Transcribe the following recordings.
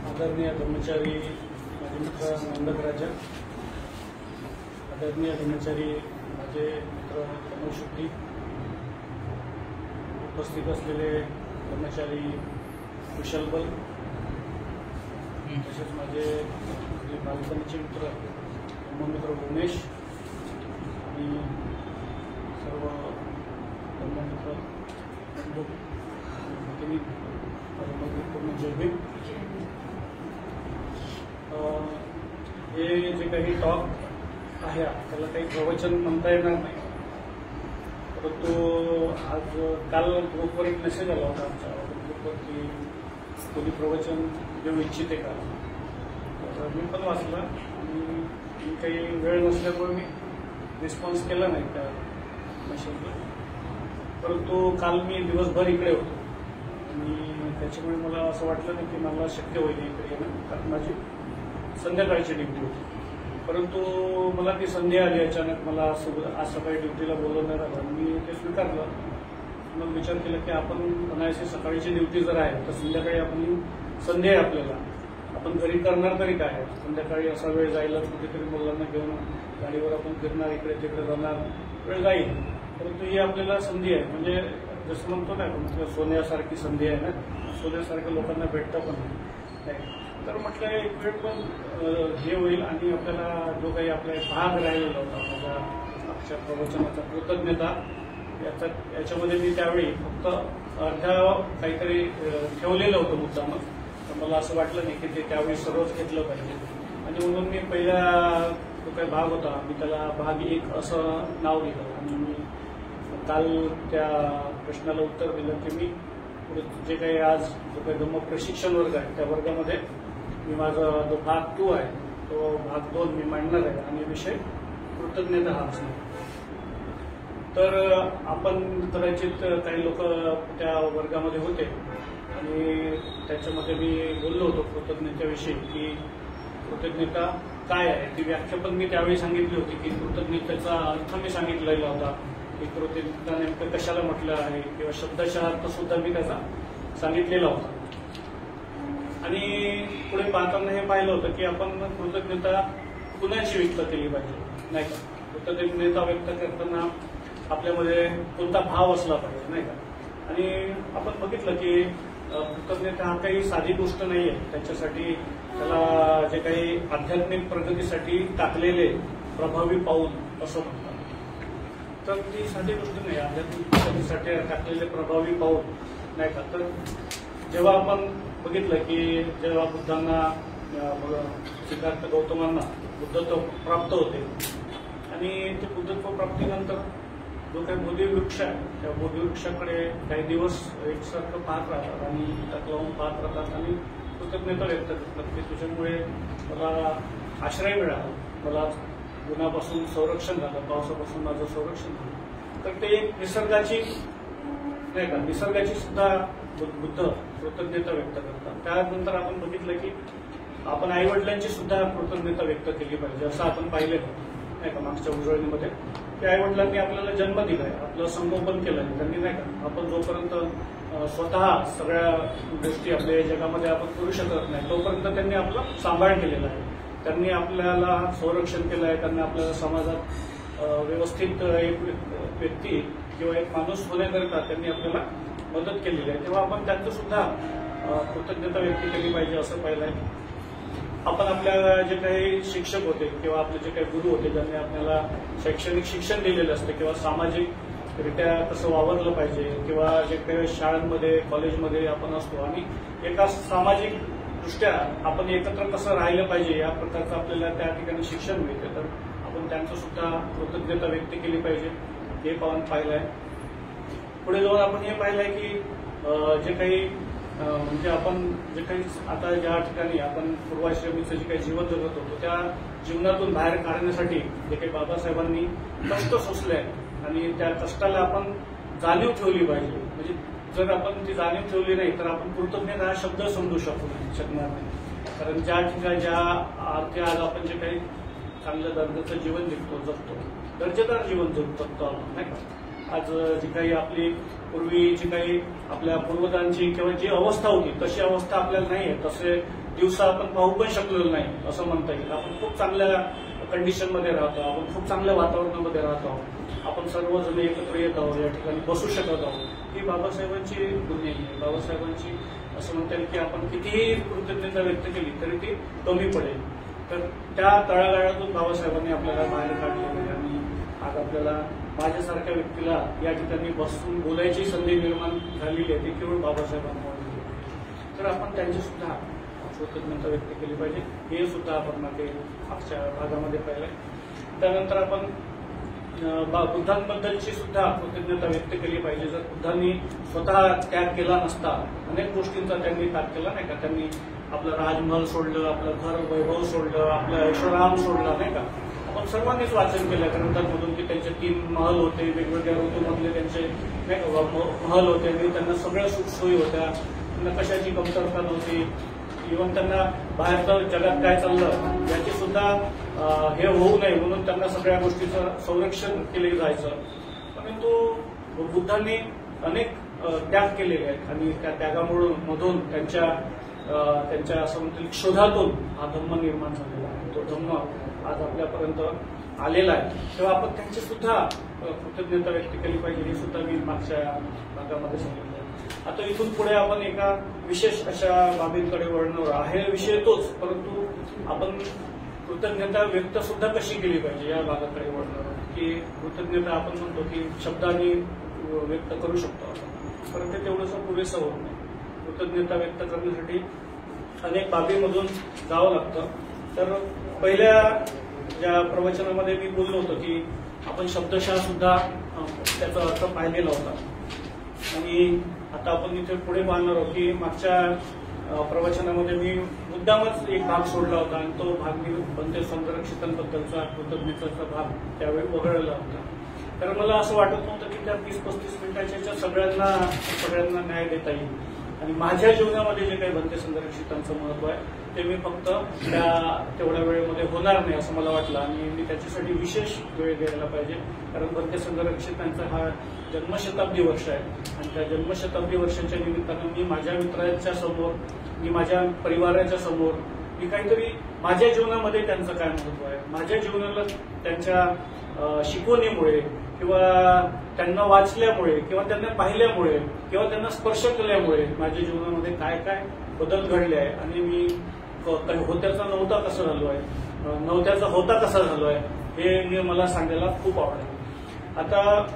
आदरणीय कर्मचारी माझे मित्र नंदक राजा, आदरणीय कर्मचारी माझे मित्र कमल शुद्धी, उपस्थित असलेले कर्मचारी कुशल बल, तसेच माझे बालपणीचे मित्र मित्र उमेश आणि सर्व मित्र पूर्ण जय भीम. हे जे काही टॉक आहे त्याला काही प्रवचन म्हणता येणार नाही, परंतु आज काल ग्रुपवर एक मेसेज आला होता आमच्या ग्रुपवर की कोणी प्रवचन देऊ इच्छिते का. तर मी पण वाचला आणि काही वेळ नसल्यामुळे मी रिस्पॉन्स केला नाही त्या मेसेजला. परंतु काल मी दिवसभर इकडे होतो आणि त्याच्यामुळे मला असं वाटलं नाही की मला शक्य होईल इकडे येणं, कारण माझी संध्याकाळची ड्युटी होती. परंतु मला ती संधी आली अचानक, मला आज सकाळी ड्युटीला बोलवण्यात आलं. मी ते स्वीकारलं. मग विचार केला की आपण म्हणायची सकाळची ड्युटी जर आहे तर संध्याकाळी आपण संधी आहे आपल्याला, आपण घरी करणार तरी काय. संध्याकाळी असा वेळ जायला कुठेतरी मुलांना घेऊन गाडीवर आपण फिरणार, इकडे तिकडे जाणार, वेळ जाईल. परंतु ही आपल्याला संधी आहे, म्हणजे जसं म्हणतो ना आपण सोन्यासारखी संधी आहे ना, सोन्यासारख्या लोकांना भेटतं पण नाही. तर म्हटलं एक वेळ पण हे होईल आणि आपल्याला जो काही आपला भाग राहिलेला होता माझ्या मागच्या प्रवचनाचा कृतज्ञता, याच्यामध्ये मी त्यावेळी फक्त अर्ध्या काहीतरी ठेवलेलं होतं मुद्दामच. तर मला असं वाटलं नाही की ते त्यावेळी सर्वच घेतलं पाहिजे आणि म्हणून मी पहिला जो काही भाग होता मी त्याला भाग 1 असं नाव दिलं. आणि मी काल त्या प्रश्नाला उत्तर दिलं की मी जे काही आज जो काही धम्म प्रशिक्षण वर्ग आहे त्या वर्गामध्ये मी माझा जो भाग 2 आहे तो भाग 2 मी मांडणार आहे आणि विषय कृतज्ञता हा असणार. तर आपण कदाचित काही लोक त्या वर्गामध्ये होते आणि त्याच्यामध्ये मी बोललो होतो कृतज्ञतेविषयी की कृतज्ञता काय आहे ती व्याख्या पण मी त्यावेळी सांगितली होती की कृतज्ञतेचा अर्थ मी सांगितलेला होता की कृतज्ञता नेमकं कशाला म्हटलं आहे किंवा शब्दशः अर्थ सुद्धा मी त्याचा सांगितलेला होता. आणि पुढे पाहताना हे पाहिलं होतं की आपण कृतज्ञता कुणाची व्यक्त केली पाहिजे नाही का. कृतज्ञता व्यक्त करताना आपल्यामध्ये कोणता भाव असला पाहिजे नाही का. आणि आपण बघितलं की कृतज्ञता हा काही साधी गोष्ट नाहीये, त्याच्यासाठी त्याला जे काही आध्यात्मिक प्रगतीसाठी टाकलेले प्रभावी पाऊल असं म्हणतात. तर ती साधी गोष्ट नाही, आध्यात्मिक प्रगतीसाठी टाकलेले प्रभावी पाऊल नाही का. तर जेव्हा आपण बघितलं की जेव्हा बुद्धांना सिद्धार्थ गौतमांना बुद्धत्व प्राप्त होते आणि ते बुद्धत्व प्राप्तीनंतर जो काही बोधिवृक्ष आहे त्या बोधिवृक्षाकडे काही दिवस एकसारखं पाहत राहतात आणि त्यात लावून पाहत राहतात आणि कृतज्ञता व्यक्त करतात की तुझ्यामुळे मला आश्रय मिळाला, मला उन्हापासून संरक्षण झालं, पावसापासून माझं संरक्षण झालं. तर ते एक निसर्गाची नाही का, निसर्गाची सुद्धा बुद्ध कृतज्ञता व्यक्त करतात. त्यानंतर आपण बघितलं की आपण आईवडिलांची सुद्धा कृतज्ञता व्यक्त केली पाहिजे असं आपण पाहिलं नाही का मागच्या उजळणीमध्ये की आईवडिलांनी आपल्याला जन्म दिलाय, आपलं संगोपन केलंय त्यांनी नाही का. आपण जोपर्यंत स्वतः सगळ्या गोष्टी आपल्या जगामध्ये आपण करू शकत नाही तोपर्यंत त्यांनी आपलं सांभाळ केलेलं आहे, त्यांनी आपल्याला संरक्षण केलं आहे, त्यांनी आपल्याला समाजात व्यवस्थित एक व्यक्ती किंवा एक माणूस होण्याकरिता त्यांनी आपल्याला मदत केलेली आहे. तेव्हा आपण त्यांचं सुद्धा कृतज्ञता व्यक्त केली पाहिजे असं पाहिलं आहे. आपण आपल्या जे काही शिक्षक होते किंवा आपले जे काही गुरु होते ज्यांनी आपल्याला शैक्षणिक शिक्षण दिलेलं असतं किंवा सामाजिकरित्या कसं वावरलं पाहिजे किंवा जे काही शाळांमध्ये कॉलेजमध्ये आपण असतो आणि एका सामाजिक दृष्ट्या आपण एकत्र कसं राहिलं पाहिजे या प्रकारचं आपल्याला त्या ठिकाणी शिक्षण मिळते. तर आपण त्यांचं सुद्धा कृतज्ञता व्यक्त केली पाहिजे हे पाहिलं आहे. पुढे जाऊन आपण हे पाहिलंय की जे काही म्हणजे आपण जे काही आता ज्या ठिकाणी आपण पूर्वाश्रमीचं जे काही जीवन जगत होतो त्या जीवनातून बाहेर काढण्यासाठी जे काही बाबासाहेबांनी कष्ट सोसले आणि त्या कष्टाला आपण जाणीव ठेवली पाहिजे. म्हणजे जर आपण ती जाणीव ठेवली नाही तर आपण कृतज्ञता हा शब्द समजू शकणार नाही. कारण ज्या ठिकाणी ज्या अर्थी आज आपण जे काही चांगल्या दर्जाचं जीवन जगतो दर्जेदार जीवन जगतो आपण नाही का. आज जी काही आपली पूर्वी जी काही आपल्या पूर्वजांची किंवा जी अवस्था होती तशी अवस्था आपल्याला नाही आहे. तसे दिवस आपण पाहू पण शकलेलो नाही असं म्हणता येईल. आपण खूप चांगल्या कंडिशनमध्ये राहतो, आपण खूप चांगल्या वातावरणामध्ये राहतो, आपण सर्वजण एकत्र येत आहोत, या ठिकाणी बसू शकत आहोत. ही बाबासाहेबांची पुण्य आहे. बाबासाहेबांची असं म्हणता येईल की आपण कितीही कृतज्ञता व्यक्त केली तरी ती कमी पडेल. तर त्या तळागाळातून बाबासाहेबांनी आपल्याला बाहेर काढलेलं आहे आणि आज आपल्याला माझ्यासारख्या व्यक्तीला या ठिकाणी बसून बोलायची संधी निर्माण झालेली आहे ती केवळ बाबासाहेबांमुळे. तर आपण त्यांची सुद्धा कृतज्ञता व्यक्त केली पाहिजे. हे सुद्धा आपण मागच्या भागामध्ये पाहिलंय. त्यानंतर आपण बुद्धांबद्दलची सुद्धा कृतज्ञता व्यक्त केली पाहिजे. जर बुद्धांनी स्वतः त्याग केला नसता, अनेक गोष्टींचा त्यांनी त्याग केला नाही का. त्यांनी आपलं राजमहल सोडलं, आपलं घर वैभव सोडलं, आपलं ऐश्वराम सोडला नाही का. आपण सर्वांनीच वाचन केलं ग्रंथांमधून की त्यांचे 3 महल होते, वेगवेगळ्या ऋतूमधले त्यांचे नाही का महल होते आणि त्यांना सगळ्या सुखसोयी होत्या, त्यांना कशाची कमतरता नव्हती. इव्हन त्यांना बाहेरचं जगात काय चाललं याची सुद्धा हे होऊ नये म्हणून त्यांना सगळ्या गोष्टीचं संरक्षण केले जायचं. परंतु बुद्धांनी अनेक त्याग केलेले आहेत आणि त्या त्यागामधून त्यांच्या असं म्हणतील शोधातून हा धम्म निर्माण झालेला आहे. तो धम्म आज आपल्यापर्यंत आलेला आहे. तेव्हा आपण त्यांची सुद्धा कृतज्ञता व्यक्त केली पाहिजे. हे सुद्धा मी मागच्या भागामध्ये सांगितलं. आता इथून पुढे आपण एका विशेष अशा बाबींकडे वळणार आहे. विषय तोच, परंतु आपण कृतज्ञता व्यक्त सुद्धा कशी केली पाहिजे या भागाकडे वळणार की कृतज्ञता आपण म्हणतो की शब्दांनी व्यक्त करू शकतो आपण, परंतु तेवढंसं पुरेसं होत नाही. कृतज्ञता व्यक्त करण्यासाठी अनेक बाबीमधून जावं लागतं. तर पहिल्या ज्या प्रवचनामध्ये मी बोललो होतो की आपण शब्दशः सुद्धा त्याचा अर्थ पाहिलेला होता आणि आता आपण इथे पुढे पाहणार आहोत की मागच्या प्रवचनामध्ये मी मुद्दामच एक भाग सोडला होता आणि तो भाग मी बनते संरक्षितांबद्दलचा कृतज्ञतेचा भाग त्यावेळी वगळला होता. कारण मला असं वाटत नव्हतं की त्या 30-35 मिनिटाच्या सगळ्यांना न्याय देता येईल आणि माझ्या जीवनामध्ये जे काही बनते संरक्षितांचं महत्व आहे ते मी फक्त तेवढ्या वेळेमध्ये होणार नाही असं मला वाटलं आणि मी त्याच्यासाठी विशेष वेळ द्यायला पाहिजे. कारण बनते संरक्षितांचा हा जन्मशताब्दी वर्ष आहे आणि त्या जन्मशताब्दी वर्षाच्या निमित्तानं मी माझ्या मित्रांच्या समोर, मी माझ्या परिवाराच्या समोर मी काहीतरी माझ्या जीवनामध्ये त्यांचं काय महत्व आहे, माझ्या जीवनाला त्यांच्या शिकवणीमुळे किंवा त्यांना वाचल्यामुळे किंवा त्यांना पाहिल्यामुळे किंवा त्यांना स्पर्श केल्यामुळे माझ्या जीवनामध्ये काय काय बदल घडले आहे आणि मी होत्याचा नव्हता कसा झालो आहे, नव्हत्याचा होता कसा झालो आहे हे मला सांगायला खूप आवडेल. आता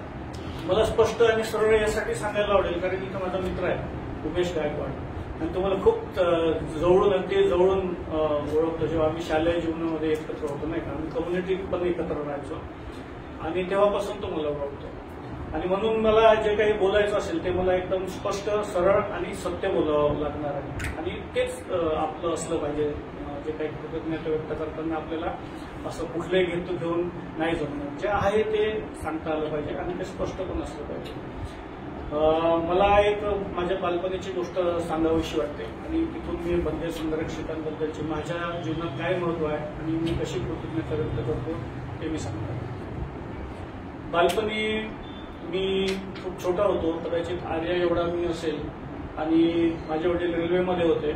मला स्पष्ट आणि सरळ यासाठी सांगायला आवडेल कारण इथं माझा मित्र आहे उमेश गायकवाड आणि तुम्हाला खूप जवळून अगदी जवळून ओळखतो. जेव्हा आम्ही शालेय जीवनामध्ये एकत्र होतो नाही का, आम्ही कम्युनिटी पण एकत्र राहायचो आणि तेव्हापासून तो मला ओळखतो आणि म्हणून मला जे काही बोलायचं असेल ते मला एकदम स्पष्ट, सरळ आणि सत्य बोलावं लागणार आहे आणि तेच आपलं असलं पाहिजे. जे काही कृतज्ञता व्यक्त करताना आपल्याला असं कुठलंही घेतो घेऊन नाही जमणार. जे आहे ते सांगता आलं पाहिजे आणि ते स्पष्ट पण असलं पाहिजे. मला एक माझ्या बालपणीची गोष्ट सांगावीशी वाटते आणि तिथून मी बनते संरक्षितांबद्दलची माझ्या जीवनात काय महत्व आहे आणि मी कशी कृतज्ञता व्यक्त करतो ते मी सांगतो. बालपणी मी खूप छोटा होतो, कदाचित आर्या एवढा मी असेल आणि माझे वडील रेल्वेमध्ये होते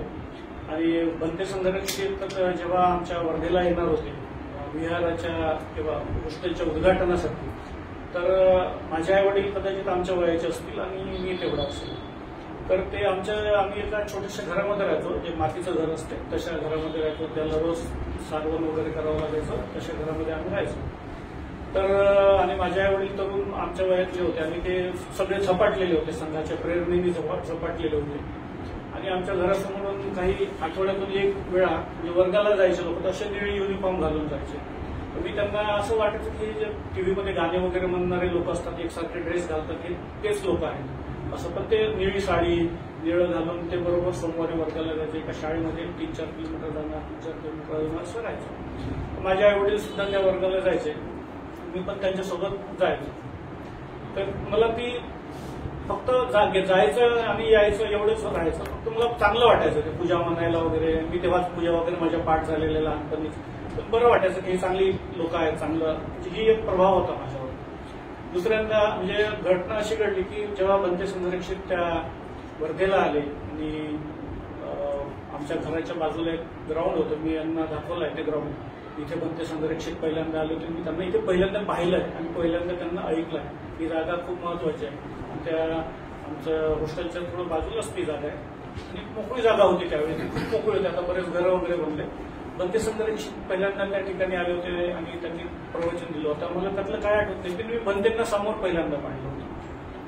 आणि बनते संरक्षित जेव्हा आमच्या वर्धेला येणार होते विहाराच्या किंवा हॉस्टेलच्या उद्घाटनासाठी, तर माझे आई वडील कदाचित आमच्या वयाचे असतील आणि मी तेवढा असेल. तर ते आम्ही एका छोट्याशा घरामध्ये राहायचो, जे मातीचं घर असते तशा घरामध्ये राहायचो. त्याला रोज सारवण वगैरे करावं लागायचं, तशा घरामध्ये आम्ही राहायचो. तर आणि माझे आई वडील तरुण आमच्या वयातले होते आणि ते सगळे झपाटलेले होते, संघाच्या प्रेरणेने झपाटलेले होते आणि आमच्या घरासमोरून काही आठवड्यातून एक वेळा म्हणजे वर्गाला जायचे लोक तसे निळे युनिफॉर्म घालून जायचे. तर मी त्यांना असं वाटायचं की जे टीव्हीमध्ये गाणे वगैरे म्हणणारे लोक असतात, एकसारखे ड्रेस घालतात, तेच लोक आहेत असं. पण ते निळी साडी निळं घालून ते बरोबर सोमवारी वर्गाला जायचे. एका शाळेमध्ये 3-4 किलोमीटर जाणार, 3-4 किलोमीटर जाणार असं राहायचं. माझे आई वडील सुद्धा त्या वर्गाला जायचे, मी पण त्यांच्यासोबत जायचो. तर मला ती फक्त जायचं आणि यायचं एवढंच राहायचं. फक्त मला चांगलं वाटायचं ते पूजा म्हणायला वगैरे. मी तेव्हाच पूजा वगैरे माझ्या पाठ झालेल्या लहानपणीच. पण बरं वाटायचं की हे चांगली लोक आहेत, चांगलं ही एक प्रभाव होता माझ्यावर. दुसऱ्यांदा म्हणजे घटना अशी घडली की जेव्हा बनते संरक्षित त्या वर्धेला आले आणि आमच्या घराच्या बाजूला एक ग्राउंड होतं, मी यांना दाखवलंय ते ग्राउंड. इथे बनते संरक्षित पहिल्यांदा आले होते, मी त्यांना इथे पहिल्यांदा पाहिलंय आणि पहिल्यांदा त्यांना ऐकलंय. ही जागा खूप महत्वाची आहे आणि त्या आमच्या हॉस्टेलच्या थोडं बाजूलाच ती जागा आहे आणि मोकळी जागा होती त्यावेळी, खूप मोकळी होती. आता बरेच घरं वगैरे बनले. बनते संरक्षित पहिल्यांदा त्या ठिकाणी आले होते आणि त्यांनी प्रवचन दिलं होतं. मला त्यातलं काय आठवत नाही, पण मी बनतेंना समोर पहिल्यांदा पाहिलं होतं.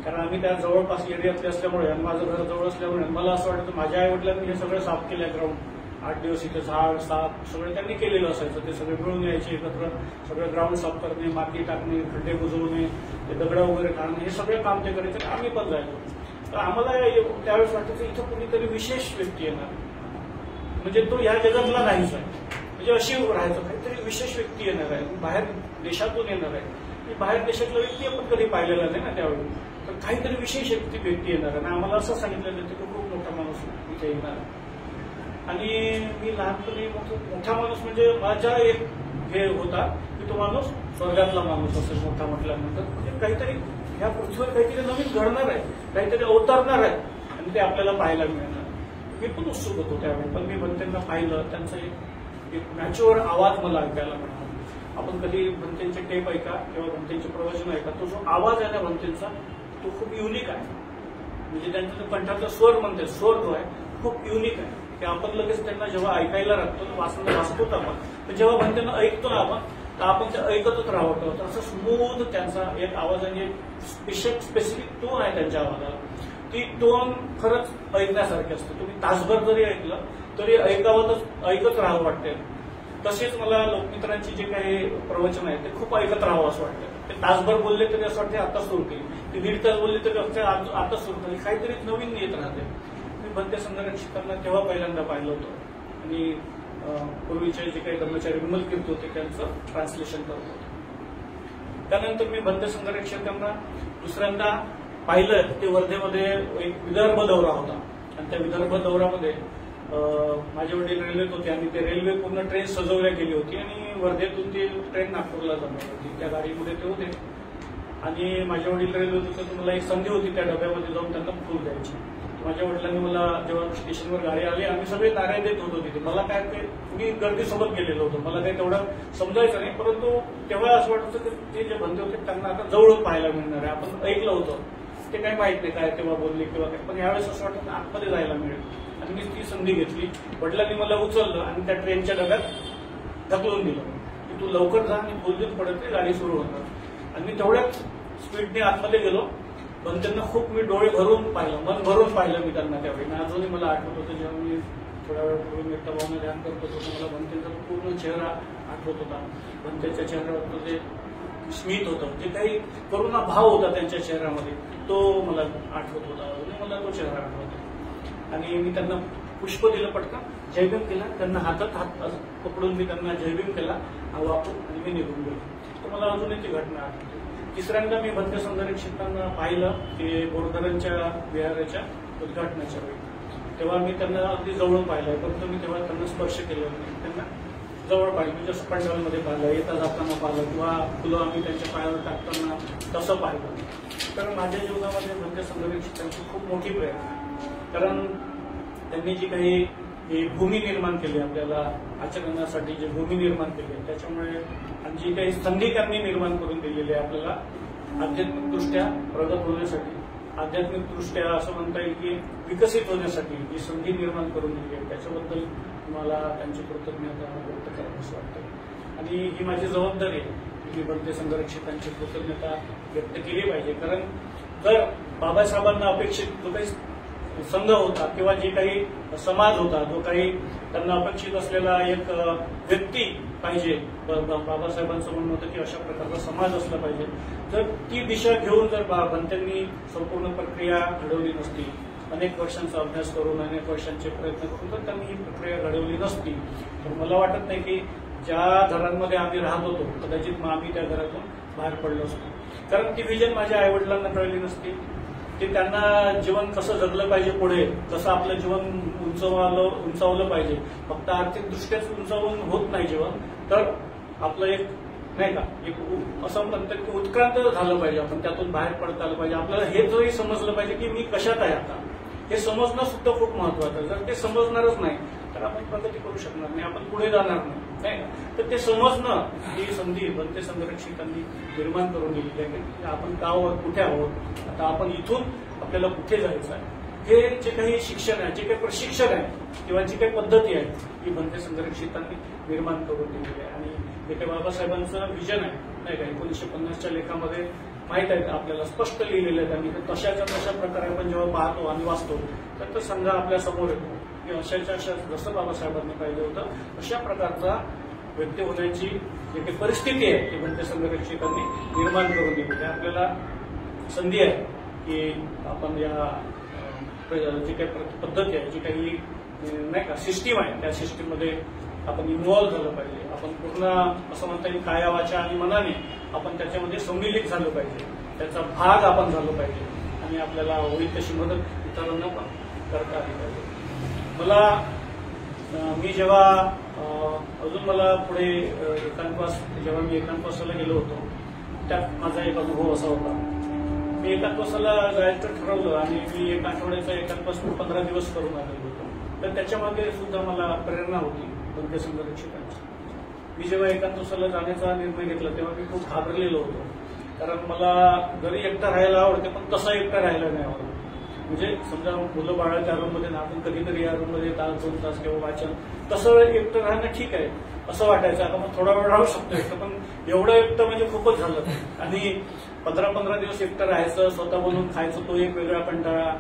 कारण आम्ही त्या जवळपास एरियातले असल्यामुळे आणि माझं घर जवळ असल्यामुळे मला असं वाटतं माझ्या आई वडिलांनी हे सगळं साफ केलं. ग्राउंड 8 दिवस इथे झाड साफ सगळं त्यांनी केलेलं असायचं. ते सगळे मिळून यायचे एकत्र, सगळं ग्राउंड साफ करणे, माती टाकणे, खड्डे बुजवणे, ते दगड वगैरे काढणे, हे सगळं काम ते करायचे. आम्ही पण जायचो. तर आम्हाला त्यावेळेस वाटायचं इथं कुणीतरी विशेष व्यक्ती येणार, म्हणजे तो या जगातला नाहीच आहे, म्हणजे अशी राहायचं काहीतरी विशेष व्यक्ती येणार आहे, बाहेर देशातून येणार आहे. बाहेर देशातला व्यक्ती आपण कधी पाहिलेला नाही ना त्यावेळी, तर काहीतरी विशेष व्यक्ती येणार आहे. आणि आम्हाला असं सांगितलं की तो खूप मोठा माणूस इथे येणार. आणि मी लहानपणी मोठा माणूस म्हणजे माझा एक हे होता की तो माणूस स्वर्गातला माणूस असेल मोठा म्हटल्यानंतर, म्हणजे काहीतरी ह्या पृथ्वीवर काहीतरी नवीन घडणार आहे, काहीतरी अवतरणार आहे आणि ते आपल्याला पाहायला मिळणार. मी पण उत्सुक होतो त्यावेळी. पण मी बनतेंना पाहिलं, त्यांचा एक मॅच्युअर आवाज मला ऐकायला मिळाला. आपण कधी बनतेंचे टेप ऐका किंवा बनतेंचे प्रवचन ऐका, तो जो आवाज आहे ना बनतेंचा तो खूप युनिक आहे. म्हणजे त्यांचा जो कंठाचा स्वर म्हणते, स्वर जो आहे खूप युनिक आहे की आपण लगेच त्यांना जेव्हा ऐकायला लागतो, वाचतो आपण, तर जेव्हा बनतेंना ऐकतो ना आपण, तर आपण ते ऐकतच राहतो. तर असं स्मूथ त्यांचा एक आवाज आणि स्पेसिफिक टोन आहे त्यांच्या आवाजाला. ती टोन खरंच ऐकण्यासारखी असते. तुम्ही तासभर जरी ऐकलं तरी ऐकत राहावं वाटते. तसेच मला लोकमित्रांची जे काही प्रवचन आहे ते खूप ऐकत राहावं असं वाटतं. ते तासभर बोलले तरी असं वाटते आता सुरू केली, ते 1.5 तास बोलले तरी आता सुरू केली, काहीतरी नवीन येत राहते. मी बनते संरक्षितांना तेव्हा पहिल्यांदा पाहिलं होतं आणि पूर्वीचे जे काही कर्मचारी विमल कीर्ती होते त्यांचं ट्रान्सलेशन करत होतं. त्यानंतर मी बनते संरक्षकांना दुसऱ्यांदा पाहिलं ते वर्धेमध्ये एक विदर्भ दौरा होता आणि त्या विदर्भ दौऱ्यामध्ये माझे वडील रेल्वेत होते आणि ते रेल्वे पूर्ण ट्रेन सजवल्या गेली होती आणि वर्धेतून ती ट्रेन नागपूरला जाणार होती. त्या गाडीमध्ये ते होते आणि माझे वडील रेल्वेत होते, तर मला एक संधी होती त्या डब्यामध्ये जाऊन त्यांना फूल द्यायची. माझ्या वडिलांनी मला जेव्हा स्टेशनवर गाडी आली, आम्ही सगळे नारे देत होतो तिथे. मला काय ते मी गर्दीसोबत गेलेलो होतो, मला काही तेवढं समजायचं नाही, परंतु तेव्हा असं वाटत होतं की ते जे बनते होते त्यांना आता जवळून पाहायला मिळणार आहे. आपण ऐकलं होतं, ते काही माहित नाही काय तेव्हा बोलले किंवा काय, पण यावेळेस असं वाटतं आतमध्ये जायला मिळेल आणि मी ती संधी घेतली. वडिलांनी मला उचललं आणि त्या ट्रेनच्या डब्यात ढकलून दिलं की तू लवकर जा आणि फुलजून पडत नाही, गाडी सुरू होणार. आणि मी तेवढ्याच स्पीडने आतमध्ये गेलो. पण त्यांना खूप मी डोळे भरून पाहिलं, मन भरून पाहिलं मी त्यांना त्यावेळी. अजूनही मला आठवत होतं जेव्हा मी थोड्या वेळापूर्वी मी तवानं ध्यान करत होतो, मला बनतेचा पूर्ण चेहरा आठवत होता. बनतेच्या चेहऱ्यावर जे स्मित होतं, जे काही करुणा भाव होता त्यांच्या चेहऱ्यामध्ये, तो मला आठवत होता. अजूनही मला तो चेहरा आठवतो. आणि मी त्यांना पुष्प दिलं, पटकन जयभीम केला, त्यांना हातात हात पकडून मी त्यांना जयभीम केला वापरून आणि मी निघून गेलो. तर मला अजूनही ती घटना आठवते. तिसऱ्यांदा मी बनते संरक्षकांना पाहिलं ते बोरधरणच्या विहाराच्या उद्घाटनाच्या वेळी. तेव्हा मी त्यांना अगदी जवळून पाहिलं, परंतु मी तेव्हा त्यांना स्पर्श केलेला नाही. त्यांना जवळ पाहिलं, म्हणजे जसं पंडालमध्ये पाहिलं, येता जाताना पाहिलं किंवा फुलं आम्ही त्यांच्या पायावर टाकताना तसं पाहिलं. तर माझ्या जीवनामध्ये बनते संरक्षकांची खूप मोठी प्रेरणा आहे. कारण त्यांनी जी काही भूमी निर्माण केली, आपल्याला आचरणासाठी जी भूमी निर्माण केली, त्याच्यामुळे आणि जी काही संधी त्यांनी निर्माण करून दिलेली आहे आपल्याला आध्यात्मिकदृष्ट्या प्रगत होण्यासाठी, आध्यात्मिकदृष्ट्या असं म्हणता येईल की विकसित होण्यासाठी जी संधी निर्माण करून दिली आहे, त्याच्याबद्दल मला त्यांची कृतज्ञता व्यक्त करावीशी वाटते. आणि ही माझी जबाबदारी आहे की मी बनते संरक्षकांची कृतज्ञता व्यक्त केली पाहिजे. कारण जर बाबासाहेबांना अपेक्षित जो काही संघ होता किंवा जे काही समाज होता, जो काही त्यांना अपेक्षित असलेला एक व्यक्ती पाहिजे, बाबासाहेबांचं म्हणणं होतं की अशा प्रकारचा समाज असला पाहिजे. जर ती दिशा घेऊन जर बनतेंनी संपूर्ण प्रक्रिया घडवली नसती, अनेक वर्षांचा अभ्यास करून, अनेक वर्षांचे प्रयत्न करून जर त्यांनी ही प्रक्रिया घडवली नसती, तर मला वाटत नाही की ज्या घरांमध्ये आम्ही राहत होतो कदाचित मग आम्ही त्या घरातून बाहेर पडलो असतो. कारण ती व्हिजन माझ्या आईवडिलांना कळली नसती, ते त्यांना जीवन कसं जगलं पाहिजे, पुढे कसं आपलं जीवन उंचावलं पाहिजे. फक्त आर्थिकदृष्ट्याच उंचावून होत नाही जीवन, तर आपलं एक नाही का, एक असं म्हणतात की उत्क्रांत झालं पाहिजे, आपण त्यातून बाहेर पडता आलं पाहिजे. आपल्याला हे जरी समजलं पाहिजे की मी कशात आहे आता, हे समजणं सुद्धा खूप महत्वाचं. जर ते समजणारच नाही तर आपण प्रगती करू शकणार नाही, आपण पुढे जाणार नाही. तर ते समजणं ही संधी बनते संरक्षितांनी निर्माण करून दिलेली आहे की आपण गाव कुठे आहोत, आता आपण इथून आपल्याला कुठे जायचं आहे, हे जे काही शिक्षण आहे, जे काही प्रशिक्षण आहे किंवा जी काही पद्धती आहे ही बनते संरक्षितांनी निर्माण करून दिलेली आहे. आणि जे काही बाबासाहेबांचं विजन आहे नाही का, 1950च्या लेखामध्ये माहित आहे आपल्याला स्पष्ट लिहिलेलं आहे त्यांनी, तशाच्या तशा प्रकारे आपण जेव्हा पाहतो आणि वाचतो तर तो संघ आपल्या समोर येतो की अशाच्या अशा जसं बाबासाहेबांनी पाहिजे होतं अशा प्रकारचा व्यक्ती होण्याची जी काही परिस्थिती आहे ती बनते संरक्षितांनी निर्माण करून दिलेली आहे. आपल्याला संधी आहे की आपण या जी काही पद्धती आहे, जी काही नाही का सिस्टीम आहे, त्या सिस्टीममध्ये आपण इन्व्हॉल्व्ह झालं पाहिजे. आपण पूर्ण असं म्हणता येईल काया वाचा आणि मनाने आपण त्याच्यामध्ये सम्मिलित झालं पाहिजे, त्याचा भाग आपण झालो पाहिजे आणि आपल्याला होईल तशी मदत इतरांना पण करता आली पाहिजे. मी जेव्हा अजून मला पुढे एकांतवास, जेव्हा मी एकांतवासाला गेलो होतो त्यात माझा एक अनुभव असा होता. मी एकांतवासाला जायचं ठरवलं आणि मी एक आठवड्याचा एकांतवास 15 दिवस करून आलेलो होतो. तर त्याच्यामागे सुद्धा मला प्रेरणा होती बनते संरक्षितांची. मी जेव्हा एकांतवासाला जाण्याचा निर्णय घेतला तेव्हा मी खूप घाबरलेलो होतो, कारण मला घरी एकटा राहायला आवडते पण तसा एकटा राहायला नाही आवडत. म्हणजे समजा मुलं बाळाच्या रूममध्ये ना, आपण कधीतरी या रूममध्ये तास 2 तास किंवा वाचन, तसं एकटं राहणं ठीक आहे असं वाटायचं. आता मग थोडा वेळ राहू शकतो एकटं, पण एवढं एकटं म्हणजे खूपच झालं. आणि 15-15 दिवस एकटं राहायचं, स्वतः बनवून खायचं तो एक वेगळा कंटाळा,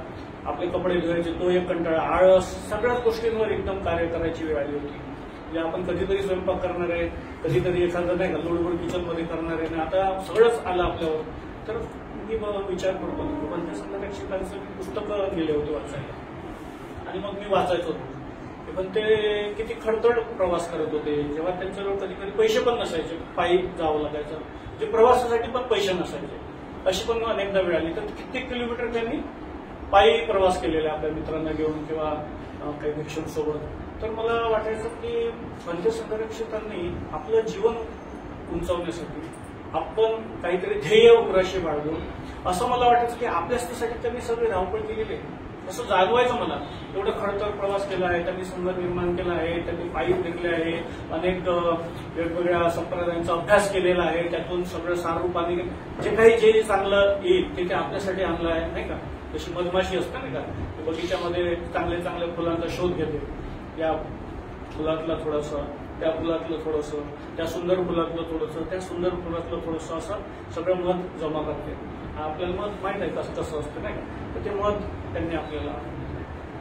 आपले कपडे धुवायचे तो एक कंटाळा, आळस, सगळ्याच गोष्टींवर एकदम कार्य करायची वेळ आली होती. म्हणजे आपण कधीतरी स्वयंपाक करणार आहे, कधीतरी एखादं नाही का लोडवर किचनमध्ये करणार आहे, आता सगळंच आलं आपल्यावर. तर मी विचार करतो की बनते संरक्षितांचं मी पुस्तकं गेले होते वाचायला आणि मग मी वाचायचो होतो. पण ते किती खडतड प्रवास करत होते, जेव्हा त्यांच्याजवळ कधी कधी पैसे पण नसायचे, पायी जावं लागायचं, जे प्रवासासाठी पण पैसे नसायचे, अशी पण अनेकदा वेळ आली. तर कित्येक किलोमीटर त्यांनी पायी प्रवास केलेला आपल्या मित्रांना घेऊन किंवा काही भिक्षूंसोबत. तर मला वाटायचं की बनते संरक्षितांनी आपलं जीवन उंचावण्यासाठी आपण काहीतरी ध्येय उराशी बाळगून, असं मला वाटायचं की आपल्यासाठी त्यांनी सगळे धावपळ केलेली आहे असं जाणवायचं मला. एवढं खडतर प्रवास केला आहे त्यांनी, संघ निर्माण केला आहे त्यांनी, पायी फिरले आहे, अनेक वेगवेगळ्या संप्रदायांचा अभ्यास केलेला आहे, त्यातून सगळं सारूपाने जे काही जे चांगलं येईल ते आपल्यासाठी आणलं आहे नाही का. जशी मधमाशी असते नाही का, बगीच्यामध्ये चांगल्या चांगल्या फुलांचा शोध घेते, या फुलातला थोडंसं, त्या फुलातलं थोडंसं, त्या सुंदर फुलातलं थोडंसं, त्या सुंदर फुलातलं थोडंसं, असं सगळं मध जमा करते. आपल्याला मध माहित आहे कसं असतं नाही का. तर ते मध त्यांनी आपल्याला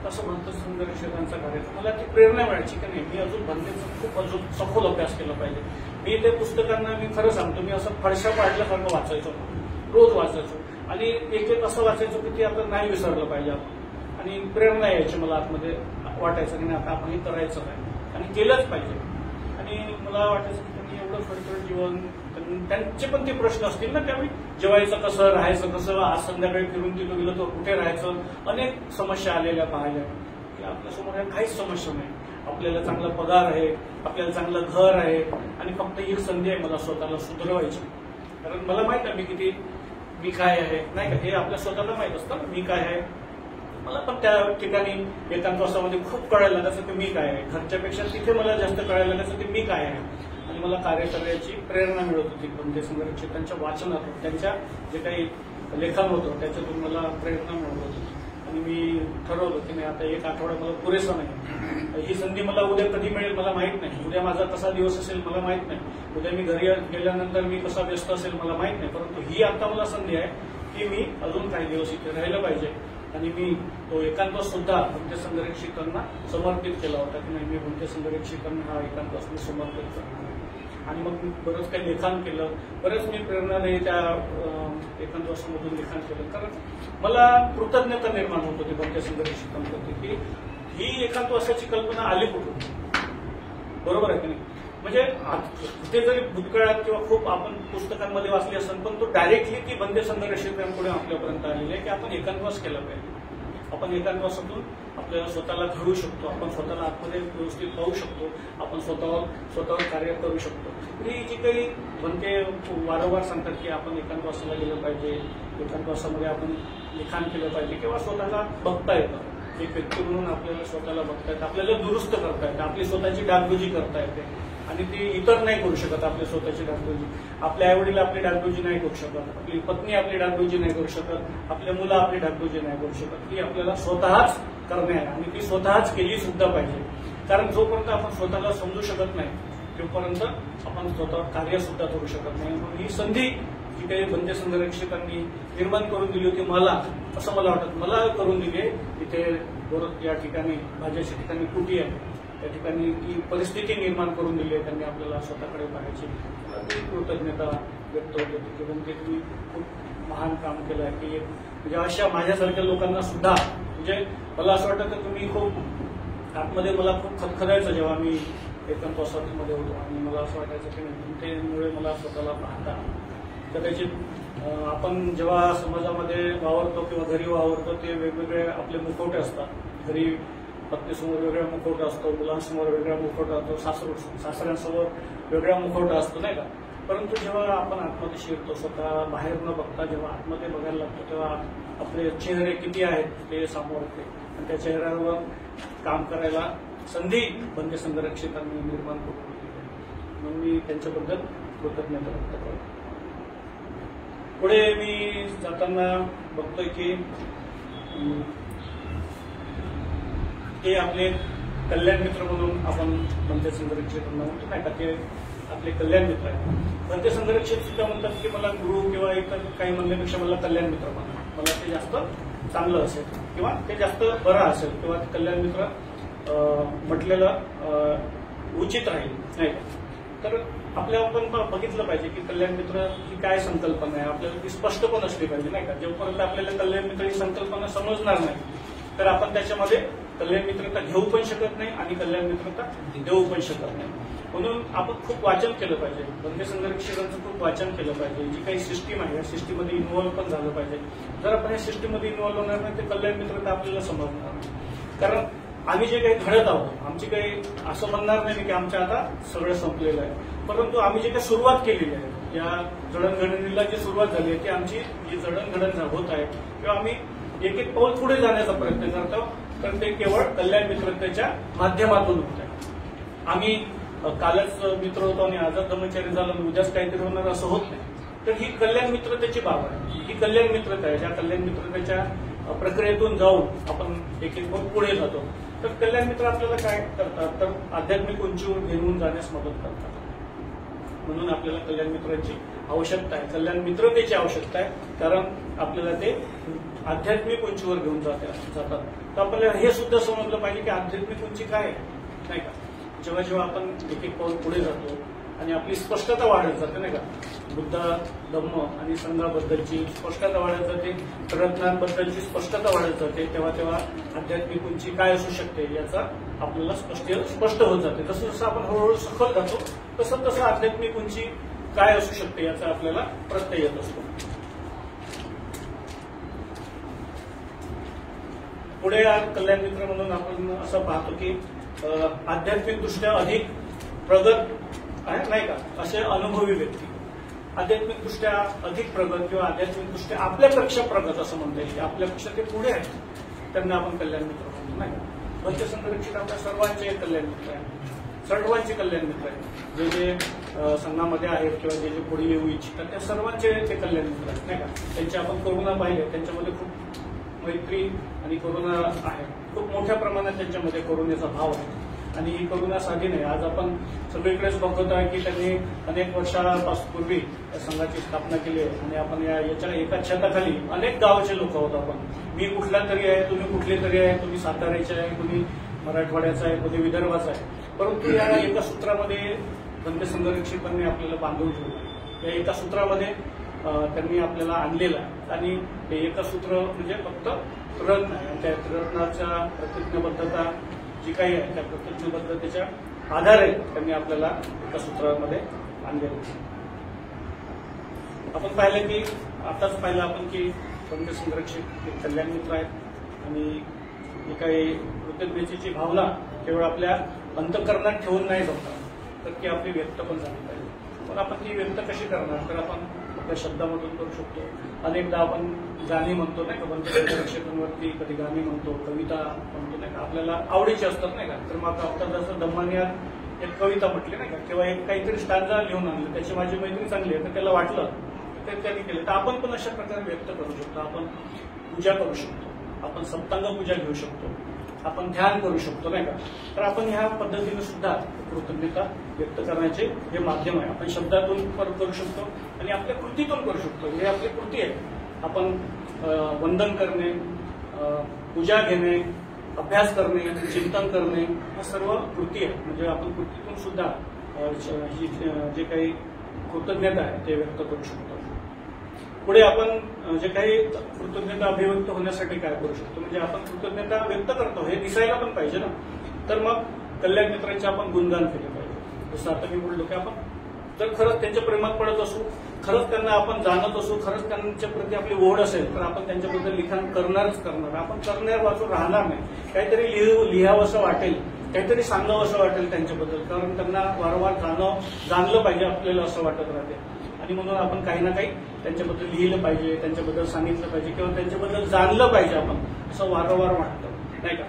असं म्हणतं संरक्षकांचा कार्यक्रम. मला ती प्रेरणा मिळायची की नाही, मी अजून बनतेचा खूप अजून सखोल अभ्यास केला पाहिजे. मी ते पुस्तकांना मी खरं सांगतो मी असं फडशा पाडल्यासारखं वाचायचो, रोज वाचायचो आणि एक एक असं वाचायचो की ते आता नाही विसरलं पाहिजे आपण. आणि प्रेरणा यायची मला आतमध्ये, वाटायचं की नाही आता आपण हे करायचं नाही आणि केलंच पाहिजे. आणि मला वाटायचं की त्यांनी एवढं खडखड जीवन, त्यांचे पण ते प्रश्न असतील ना त्यावेळी, जेवायचं कसं, राहायचं कसं, आज संध्याकाळी फिरून तिथं गेलं तर कुठे राहायचं, अनेक समस्या आलेल्या पाहिल्या की आपल्यासमोर काहीच समस्या नाही. आपल्याला चांगला पगार आहे, आपल्याला चांगलं घर आहे आणि फक्त ही संधी आहे मला स्वतःला सुधारवायची. कारण मला माहित आहे मी काय आहे नाही का, हे आपल्या स्वतःला माहित असतं मी काय आहे. मला पण त्या ठिकाणी एकांतवासामध्ये खूप कळायला लागायचं की मी काय आहे, घरच्यापेक्षा तिथे मला जास्त कळायला लागायचं की मी काय आहे. आणि मला कार्य करण्याची प्रेरणा मिळत होती बनते संरक्षितांच्या वाचनातून, त्यांच्या जे काही लेखन होतं त्याच्यातून मला प्रेरणा मिळत होती. आणि मी ठरवलं की नाही आता एक आठवडा मला पुरेसा नाही, ही संधी मला उद्या कधी मिळेल मला माहित नाही, उद्या माझा कसा दिवस असेल मला माहित नाही, उद्या मी घरी गेल्यानंतर मी कसा व्यस्त असेल मला माहित नाही, परंतु ही आता मला संधी आहे की मी अजून काही दिवस इथे राहिलं पाहिजे. आणि मी तो एकांतवास सुद्धा बनते संरक्षितांना समर्पित केला होता की नाही, मी बनते संरक्षितांना हा एकांतवास मी समर्पित करणार. आणि मग मी बरंच काही लिखाण केलं, बरेच मी प्रेरणाने त्या एकांतवासामधून लिखाण केलं, कारण मला कृतज्ञता निर्माण होत होती बनते संरक्षितांप्रती की ही एकांतवासाची कल्पना आली कुठून, बरोबर आहे की नाही. म्हणजे ते जरी भूतकाळात किंवा खूप आपण पुस्तकांमध्ये वाचले असेल, पण तो डायरेक्टली ती बनते संरक्षितांपुढे आपल्यापर्यंत आलेली आहे की आपण एकांतवास केला पाहिजे. आपण एकांतवासातून आपल्याला स्वतःला घडवू शकतो, आपण स्वतःला आतमध्ये व्यवस्थित पाहू शकतो, आपण स्वतःवर कार्य करू शकतो. ही जी काही म्हणते वारंवार सांगतात की आपण एकांतवासाला गेलं पाहिजे, एकांतवासामध्ये आपण लिखाण केलं पाहिजे किंवा स्वतःला बघता येतं. एक व्यक्ती म्हणून आपल्याला स्वतःला बघता येतं, आपल्याला दुरुस्त करता येतं, आपली स्वतःची डागडुजी करता येते आणि ती इतर नाही करू शकत. आपली स्वतःची डागडुजी आपल्या आईवडील आपली डागडुजी नाही करू शकत, आपली पत्नी आपली डागडुजी नाही करू शकत, आपले मुलं आपली डागडुजी नाही करू शकत. ती आपल्याला स्वतःच करणे आहे आणि ती स्वतःच केली सुद्धा पाहिजे. कारण जोपर्यंत आपण स्वतःला समजू शकत नाही तोपर्यंत आपण स्वतः कार्य सुद्धा करू शकत नाही. म्हणून ही संधी जी काही बंदी संरक्षकांनी निर्माण करून दिली होती, मला असं मला वाटत मला करून दिली आहे. इथे या ठिकाणी भाज्याच्या ठिकाणी कुटी आहे, त्या ठिकाणी ती परिस्थिती निर्माण करून दिली आहे. त्यांनी आपल्याला स्वतःकडे पाहायची ती कृतज्ञता व्यक्त होत होती की म्हणजे तुम्ही खूप महान काम केलं आहे की म्हणजे अशा माझ्यासारख्या लोकांना सुद्धा म्हणजे मला असं वाटतं की तुम्ही खूप आतमध्ये मला खूप खदखदायचं जेव्हा मी एकांतवासामध्ये होतो आणि मला असं वाटायचं की तुमच्यामुळे मला स्वतःला पाहता. कदाचित आपण जेव्हा समाजामध्ये वावरतो किंवा घरी वावरतो ते वेगवेगळे आपले मुखवटे असतात. घरी पत्नीसमोर वेगळा मुखवटा असतो, मुलांसमोर वेगळा मुखवटा असतो, सासऱ्यांसमोर वेगळा मुखवटा असतो नाही का. परंतु जेव्हा आपण आतमध्ये शिरतो, स्वतः बाहेर न बघता जेव्हा आतमध्ये बघायला लागतो तेव्हा आपले चेहरे किती आहेत ते समोर येते आणि त्या चेहऱ्यावर काम करायला संधी बंदी संरक्षकांनी निर्माण करून दिली. म्हणून मी त्यांच्याबद्दल कृतज्ञता व्यक्त करतो. पुढे मी जाताना बघतोय की ते आपले कल्याण मित्र म्हणून आपण बंदी संरक्षकांना म्हणतो नाही का, ते आपले कल्याण मित्र आहेत. बंदी संरक्षक सुद्धा म्हणतात की मला गुरु किंवा इतर काही म्हणण्यापेक्षा मला कल्याण मित्र म्हणा, मला ते जास्त चांगलं असेल किंवा ते जास्त बरं असेल किंवा कल्याण मित्र म्हटलेलं उचित राहील नाही का. तर आपल्या आपण बघितलं पाहिजे की कल्याण मित्र ही काय संकल्पना आहे, आपल्याला ती स्पष्ट पण असली पाहिजे नाही का. जोपर्यंत आपल्याला कल्याण मित्र ही संकल्पना समजणार नाही तर आपण त्याच्यामध्ये कल्याण मित्रता घेऊ पण शकत नाही आणि कल्याण मित्रता देऊ पण शकत नाही. म्हणून आपण खूप वाचन केलं पाहिजे, बंदी संरक्षकांचं खूप वाचन केलं पाहिजे. जी काही सिस्टीम आहे या सिस्टीममध्ये इन्व्हॉल्व्ह पण झालं पाहिजे. जर आपण या सिस्टीममध्ये इन्व्हॉल्व्ह होणार नाही तर कल्याण मित्रता आपल्याला समजणार नाही. कारण आम्ही जे काही घडत आहोत, आमची काही असं म्हणणार नाही की आमच्या आता सगळं संपलेलं आहे, परंतु आम्ही जे काही सुरुवात केलेली आहे या जडणघडणीला जी सुरुवात झाली आहे ती आमची जी जडणघडण होत आहे किंवा आम्ही एक एक पाऊल पुढे जाण्याचा प्रयत्न करतो तर ते केवळ कल्याण मित्रतेच्या माध्यमातून होत आहे. आम्ही कालच मित्र होतो आणि आजच ब्रह्मचारी झालं आणि उद्याच काहीतरी होणार असं होत नाही. तर ही कल्याण मित्रतेची बाब आहे, ही कल्याण मित्रता आहे. ज्या कल्याण मित्रतेच्या प्रक्रियेतून जाऊन आपण एक एक पाऊल पुढे जातो. तर कल्याण मित्र आपल्याला काय करतात तर आध्यात्मिक उंचीवर घेऊन जाण्यास मदत करतात. म्हणून आपल्याला कल्याण मित्रांची आवश्यकता आहे, कल्याण मित्रतेची आवश्यकता आहे. कारण आपल्याला ते आध्यात्मिक उंचीवर घेऊन जातात. तर आपल्याला हे सुद्धा समजलं पाहिजे की आध्यात्मिक उंची काय आहे नाही का. जेव्हा जेव्हा आपण एक एक पाऊल पुढे जातो आणि आपली स्पष्टता वाढत जाते नाही का, बुद्ध धम्म आणि संघाबद्दलची स्पष्टता वाढत जाते, प्रयत्नांबद्दलची स्पष्टता वाढत जाते, तेव्हा तेव्हा आध्यात्मिक उंची काय असू शकते याचा आपल्याला स्पष्ट होत जाते. जसं जसं आपण हळूहळू सखोल जातो तसं तसं आध्यात्मिक उंची काय असू शकते याचा आपल्याला प्रत्यय येत असतो. पुढे कल्याण मित्र म्हणून आपण असं पाहतो की आध्यात्मिकदृष्ट्या अधिक प्रगत आहे नाही का असे अनुभवी व्यक्ती, आध्यात्मिकदृष्ट्या अधिक प्रगत किंवा आध्यात्मिकदृष्ट्या आपल्यापेक्षा प्रगत असं म्हणता येईल, आपल्यापेक्षा ते पुढे आहेत, त्यांना आपण कल्याण मित्र म्हणतो नाही का. बंदी संरक्षित आपल्या सर्वांचे कल्याण मित्र आहेत, सर्वांचे कल्याण मित्र आहेत. जे जे संघामध्ये आहेत किंवा जे जे पुढे येऊ इच्छितात त्या सर्वांचे ते कल्याण मित्र आहेत नाही का. त्यांचे आपण करुणा पाहिले, त्यांच्यामध्ये खूप मैत्री आणि करुणा आहे, खूप मोठ्या प्रमाणात त्यांच्यामध्ये करुणेचा भाव आहे आणि ही करुणा साधी नाही. आज आपण सगळीकडेच बघत आहे की त्यांनी अनेक वर्षापूर्वी संघाची स्थापना केली आहे आणि आपण याच्या एका छताखाली अनेक गावाचे लोक आहोत आपण. मी कुठला तरी आहे, तुम्ही कुठले तरी आहे, तुम्ही साताऱ्याचे आहे, कुणी मराठवाड्याचा आहे, कुणी विदर्भाचा आहे, परंतु या एका सूत्रामध्ये बंदी संरक्षकांनी आपल्याला बांधून ठेवलं. या एका सूत्रामध्ये त्यांनी आपल्याला आणलेलं आहे आणि हे एका सूत्र म्हणजे फक्त रत्न आहे. त्या रत्नाच्या प्रतिज्ञाबद्धता जी काही आहे त्या प्रतिज्ञाबद्धतेच्या आधारे त्यांनी आपल्याला एका सूत्रामध्ये आणलेलं. आपण पाहिलं की आताच पाहिलं आपण की बंदी संरक्षक हे कल्याण मित्र आहेत आणि जी काही कृतज्ञतेची भावना केवळ आपल्या अंतःकरणात ठेवून नाही जमणार, तर ती आपली व्यक्त पण झाली पाहिजे. पण आपण ती व्यक्त कशी करणार, तर आपण आपल्या शब्दामधून करू शकतो. अनेकदा आपण गाणी म्हणतो नाही का, बंधुक्षेत्रांवरती कधी गाणी म्हणतो, कविता म्हणतो नाही का, आपल्याला आवडीची असतात नाही का. तर मग आता जसं दम्मानी एक कविता म्हटली नाही का, किंवा एक काहीतरी स्टांजा लिहून आणलं, त्याची माझी मैत्री चांगली आहे तर त्याला वाटलं तर त्यांनी केलं, तर आपण पण अशा प्रकारे व्यक्त करू शकतो. आपण पूजा करू शकतो, आपण सप्तांग पूजा घेऊ शकतो, आपण ध्यान करू शकतो नाही का. तर आपण ह्या पद्धतीने सुद्धा कृतज्ञता व्यक्त करण्याचे हे माध्यम आहे. आपण शब्दातून पण करू शकतो आणि आपल्या कृतीतून करू शकतो. हे आपली कृती आहे. आपण वंदन करणे, पूजा घेणे, अभ्यास करणे, चिंतन करणे, हा सर्व कृती आहे. म्हणजे आपण कृतीतून सुद्धा जे काही कृतज्ञता आहे ते व्यक्त करू शकतो. पुढे आपण जे काही कृतज्ञता अभिव्यक्त होण्यासाठी काय करू शकतो, म्हणजे आपण कृतज्ञता व्यक्त करतो हे दिसायला पण पाहिजे ना. तर मग कल्याण मित्रांचे आपण गुणगान केले पाहिजे. जसं आता मी बोललो की आपण जर खरंच त्यांच्या प्रेमात पडत असू, खरंच त्यांना आपण जाणत असू, खरंच त्यांच्या प्रती आपली ओढ असेल तर आपण त्यांच्याबद्दल लिखाण करणारच करणार. आपण करण्यावर वाचून राहणार नाही. काहीतरी लिहावंसं वाटेल, काहीतरी सांगावं असं वाटेल त्यांच्याबद्दल, कारण त्यांना वारंवार जाणलं पाहिजे आपल्याला असं वाटत राहते. आणि म्हणून आपण काही ना काही त्यांच्याबद्दल लिहिलं पाहिजे, त्यांच्याबद्दल सांगितलं पाहिजे किंवा त्यांच्याबद्दल जाणलं पाहिजे आपण, असं वारंवार वाटतं नाही का.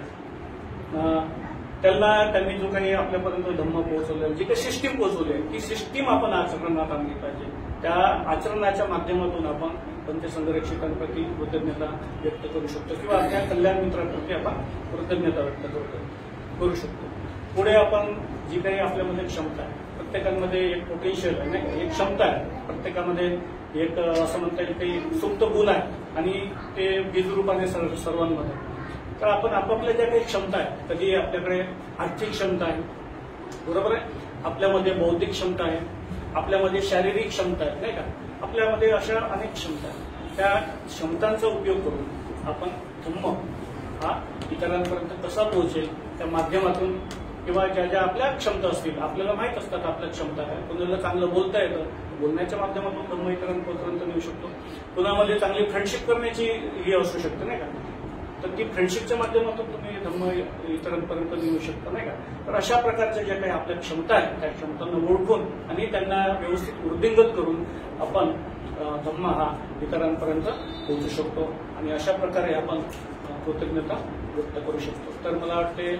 त्यांनी जो काही आपल्यापर्यंत धम्म पोहोचवलं, जी काही सिस्टीम पोहोचवली आहे ती सिस्टीम आपण आचरणात आणली पाहिजे. त्या आचरणाच्या माध्यमातून आपण पंचसंरक्षकांप्रती कृतज्ञता व्यक्त करू शकतो किंवा त्या कल्याण मित्रांप्रती आपण कृतज्ञता व्यक्त करू शकतो. पुढे आपण जी काही आपल्यामध्ये क्षमता आहे, प्रत्येकामध्ये एक पोटेन्शियल आहे नाही, एक क्षमता आहे प्रत्येकामध्ये, एक असं म्हणता येईल काही सुप्त गुण आहे आणि ते बीजरूपाने सर्वांमध्ये. तर आपण आपापल्या ज्या काही क्षमता आहे, कधी आपल्याकडे आर्थिक क्षमता आहे, बरोबर आहे, आपल्यामध्ये बौद्धिक क्षमता आहे, आपल्यामध्ये शारीरिक क्षमता आहे नाही का, आपल्यामध्ये अशा अनेक क्षमता आहेत. त्या क्षमतांचा उपयोग करून आपण धम्म हा इतरांपर्यंत कसा पोहोचेल त्या माध्यमातून, किंवा ज्या ज्या आपल्या क्षमता असतील, आपल्याला माहित असतात आपल्या क्षमता आहे, कोणाला चांगलं बोलता येतं, बोलण्याच्या माध्यमातून धम्म इतरांपर्यंत नेऊ शकतो. कोणामध्ये चांगली फ्रेंडशिप करण्याची ही असू शकते नाही का, तर ती फ्रेंडशिपच्या माध्यमातून तुम्ही धम्म इतरांपर्यंत नेऊ शकता नाही का. तर अशा प्रकारच्या ज्या काही आपल्या क्षमता आहेत त्या क्षमतांना ओळखून आणि त्यांना व्यवस्थित वृद्धिंगत करून आपण धम्म हा इतरांपर्यंत पोहोचू शकतो आणि अशा प्रकारे आपण कृतज्ञता व्यक्त करू शकतो. तर मला वाटते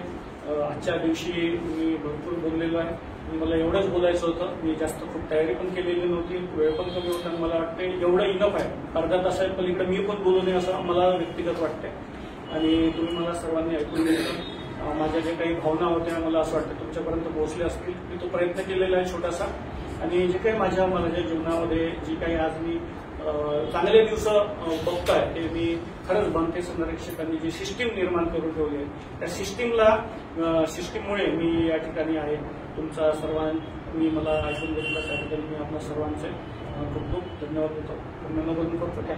आजच्या दिवशी मी भरपूर बोललेलो आहे. मला एवढंच बोलायचं होतं. मी जास्त खूप तयारी पण केलेली नव्हती, वेळ पण कमी होता. मला वाटते एवढं इनफ आहे. अर्धा तासाच्या पलीकडे मी पण बोलू नये असं मला व्यक्तिगत वाटते. आणि तुम्ही मला सर्वांनी ऐकून घेतलं. माझ्या जे काही भावना होत्या मला असं वाटतं तुमच्यापर्यंत पोहोचल्या असतील. मी तो प्रयत्न केलेला आहे छोटासा. आणि जे काही माझ्या जीवनामध्ये जी काही आज मी चांगले दिवस बघतोय ते मी खरंच बनते संरक्षकांनी जी सिस्टीम निर्माण करून ठेवली आहे त्या सिस्टीममुळे मी या ठिकाणी आहे. तुमचा सर्वांनी मला ऐकून घेतलं त्याबद्दल मी आपल्या सर्वांचे खूप खूप धन्यवाद देतो. धन्यवाद करतो.